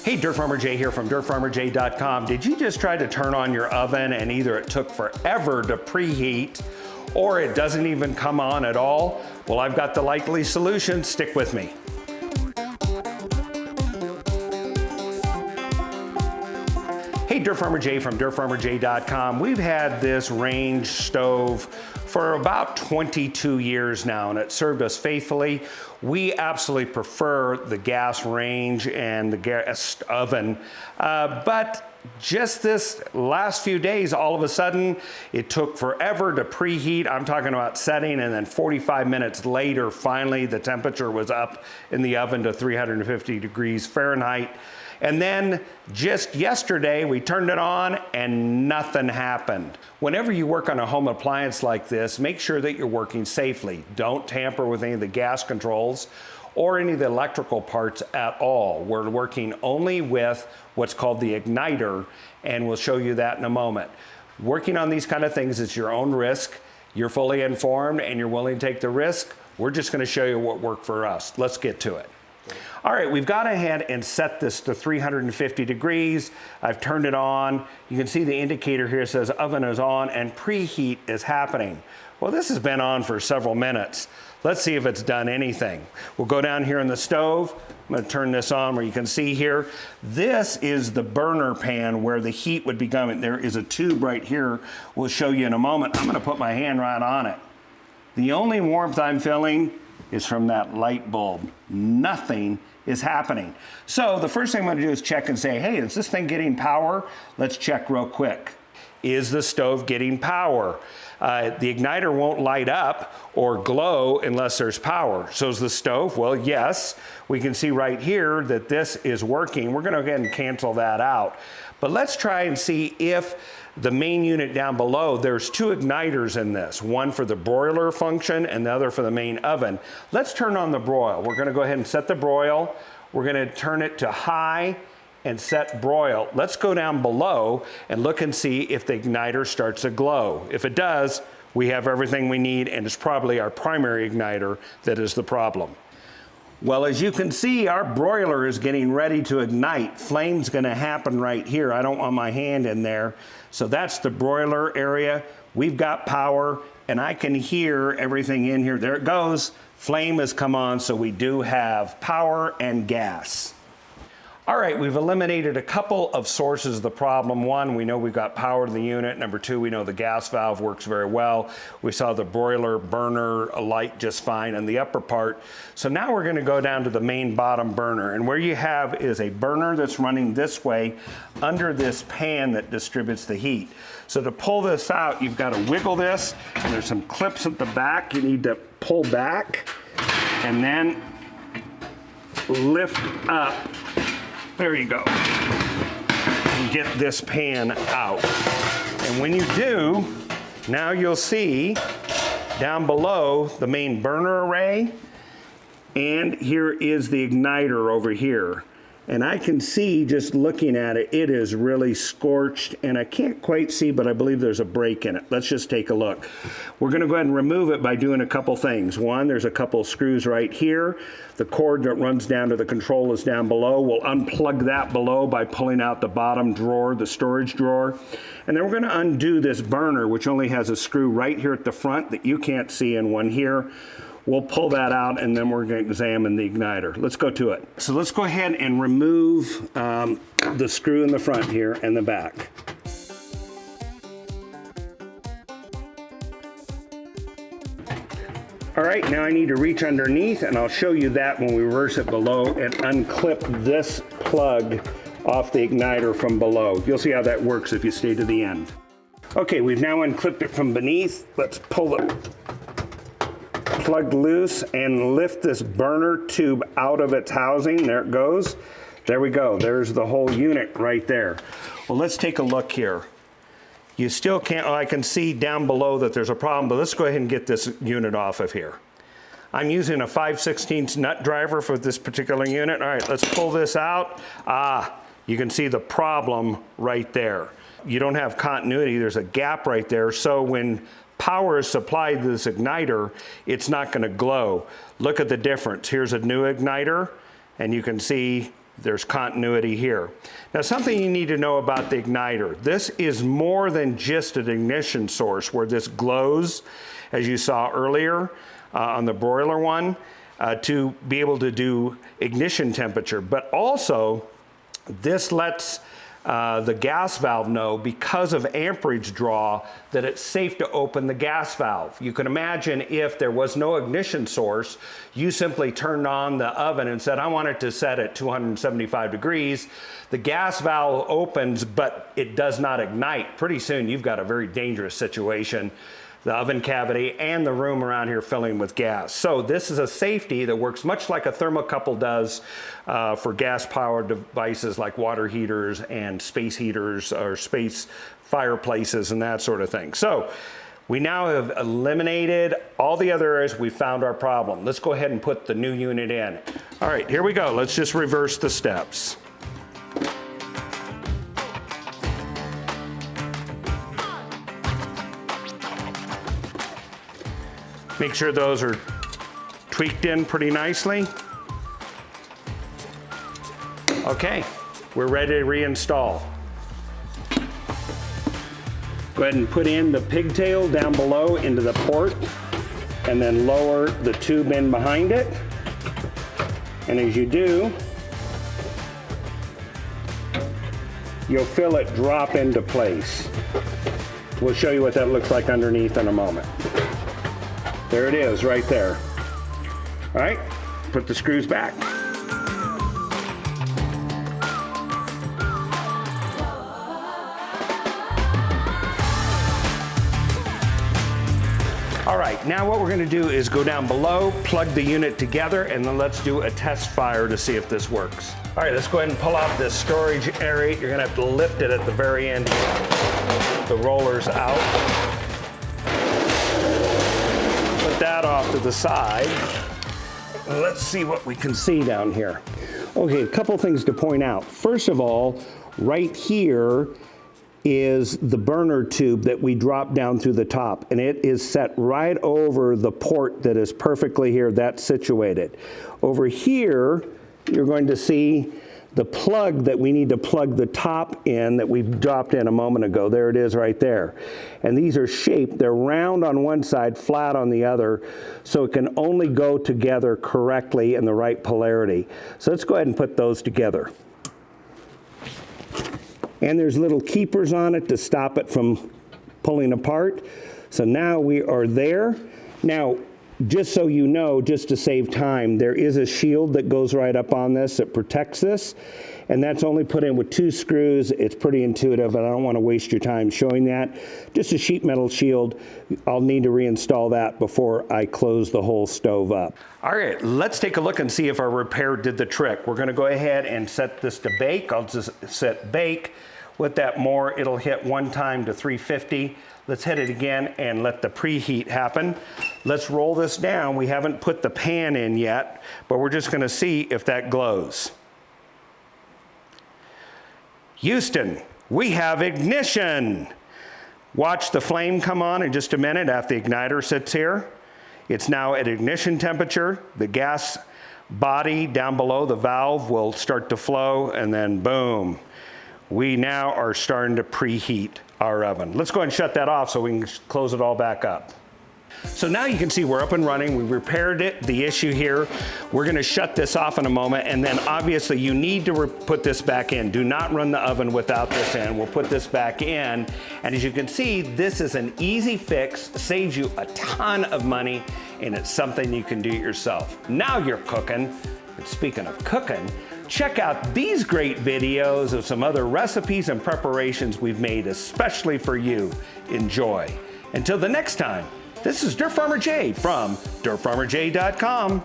Hey, Dirt Farmer Jay here from dirtfarmerjay.com. Did you just try to turn on your oven and either it took forever to preheat or it doesn't even come on at all? Well, I've got the likely solution. Stick with me. Hey, Dirt Farmer Jay from dirtfarmerjay.com. We've had this range stove for about 22 years now, and it served us faithfully. We absolutely prefer the gas range and the gas oven, but just this last few days, all of a sudden, it took forever to preheat. I'm talking about setting, and then 45 minutes later, finally, the temperature was up in the oven to 350 degrees Fahrenheit. And then just yesterday, we turned it on and nothing happened. Whenever you work on a home appliance like this, make sure that you're working safely. Don't tamper with any of the gas controls or any of the electrical parts at all. We're working only with what's called the igniter, and we'll show you that in a moment. Working on these kind of things is your own risk. You're fully informed and you're willing to take the risk. We're just gonna show you what worked for us. Let's get to it. All right, we've gone ahead and set this to 350 degrees. I've turned it on. You can see the indicator here says oven is on and preheat is happening. Well, this has been on for several minutes. Let's see if it's done anything. We'll go down here in the stove. I'm gonna turn this on where you can see here. This is the burner pan where the heat would be coming. There is a tube right here. We'll show you in a moment. I'm gonna put my hand right on it. The only warmth I'm feeling is from that light bulb. Nothing is happening. So the first thing I'm gonna do is check and say, hey, is this thing getting power? Let's check real quick. Is the stove getting power? The igniter won't light up or glow unless there's power. So is the stove? Well, yes. We can see right here that this is working. We're gonna go ahead and cancel that out. But let's try and see if the main unit down below, there's two igniters in this, one for the broiler function and the other for the main oven. Let's turn on the broil. We're gonna go ahead and set the broil. We're gonna turn it to high and set broil. Let's go down below and look and see if the igniter starts to glow. If it does, we have everything we need, and it's probably our primary igniter that is the problem. Well, as you can see, our broiler is getting ready to ignite. Flame's gonna happen right here. I don't want my hand in there. So that's the broiler area. We've got power, and I can hear everything in here. There it goes. Flame has come on, so we do have power and gas. All right, we've eliminated a couple of sources of the problem. One, we know we've got power to the unit. Number two, we know the gas valve works very well. We saw the broiler burner light just fine in the upper part. So now we're gonna go down to the main bottom burner. And where you have is a burner that's running this way under this pan that distributes the heat. So to pull this out, you've gotta wiggle this, and there's some clips at the back you need to pull back, and then lift up. There you go. And get this pan out. And when you do, now you'll see down below the main burner array, and here is the igniter over here. And I can see, just looking at it, it is really scorched, and I can't quite see, but I believe there's a break in it. Let's just take a look. We're gonna go ahead and remove it by doing a couple things. One, there's a couple screws right here. The cord that runs down to the control is down below. We'll unplug that below by pulling out the bottom drawer, the storage drawer. And then we're gonna undo this burner, which only has a screw right here at the front that you can't see, and one here. We'll pull that out, and then we're gonna examine the igniter. Let's go to it. So let's go ahead and remove the screw in the front here and the back. All right, now I need to reach underneath, and I'll show you that when we reverse it below and unclip this plug off the igniter from below. You'll see how that works if you stay to the end. Okay, we've now unclipped it from beneath. Let's pull it plug loose and lift this burner tube out of its housing. There it goes. There we go. There's the whole unit right there. Well, let's take a look here. You still can't, I can see down below that there's a problem, but let's go ahead and get this unit off of here. I'm using a 5/16 nut driver for this particular unit. All right, let's pull this out. You can see the problem right there. You don't have continuity. There's a gap right there. So when power is supplied to this igniter, it's not going to glow. Look at the difference. Here's a new igniter, and you can see There's continuity here. Now, something you need to know about the igniter. This is more than just an ignition source where this glows, as you saw earlier on the broiler one, to be able to do ignition temperature. But also, this lets the gas valve know, because of amperage draw, that it's safe to open the gas valve. You can imagine if there was no ignition source, you simply turned on the oven and said, I want it to set at 275 degrees. The gas valve opens, but it does not ignite. Pretty soon you've got a very dangerous situation. The oven cavity and the room around here filling with gas. So this is a safety that works much like a thermocouple does for gas-powered devices like water heaters and space heaters or space fireplaces and that sort of thing. So we now have eliminated all the other areas. We found our problem. Let's go ahead and put the new unit in. All right, here we go. Let's just reverse the steps. Make sure those are tweaked in pretty nicely. Okay, we're ready to reinstall. Go ahead and put in the pigtail down below into the port and then lower the tube in behind it. And as you do, you'll feel it drop into place. We'll show you what that looks like underneath in a moment. There it is, right there. All right, put the screws back. All right, now what we're gonna do is go down below, plug the unit together, and then let's do a test fire to see if this works. All right, let's go ahead and pull out this storage area. You're gonna have to lift it at the very end. The roller's out. That off to the side. Let's see what we can see down here. Okay, a couple things to point out. First of all, right here is the burner tube that we drop down through the top, and it is set right over the port that is perfectly here. That's situated. Over here, you're going to see the plug that we need to plug the top in that we dropped in a moment ago. There it is right there. And these are shaped, they're round on one side, flat on the other, so it can only go together correctly in the right polarity. So let's go ahead and put those together. And there's little keepers on it to stop it from pulling apart. So now we are there. Now, just so you know, just to save time, there is a shield that goes right up on this that protects this, and that's only put in with 2 screws. It's pretty intuitive, and I don't want to waste your time showing that. Just a sheet metal shield. I'll need to reinstall that before I close the whole stove up. All right, let's take a look and see if our repair did the trick. We're going to go ahead and set this to bake. I'll just set bake. With that more, it'll hit one time to 350. Let's hit it again and let the preheat happen. Let's roll this down. We haven't put the pan in yet, but we're just gonna see if that glows. Houston, we have ignition. Watch the flame come on in just a minute after the igniter sits here. It's now at ignition temperature. The gas body down below the valve will start to flow, and then boom. We now are starting to preheat our oven. Let's go ahead and shut that off so we can close it all back up. So now you can see we're up and running. We repaired it, the issue here. We're gonna shut this off in a moment, and then obviously you need to put this back in. Do not run the oven without this in. We'll put this back in, and as you can see, this is an easy fix, saves you a ton of money, and it's something you can do yourself. Now you're cooking. And speaking of cooking, check out these great videos of some other recipes and preparations we've made especially for you. Enjoy. Until the next time, this is Dirt Farmer Jay from dirtfarmerjay.com.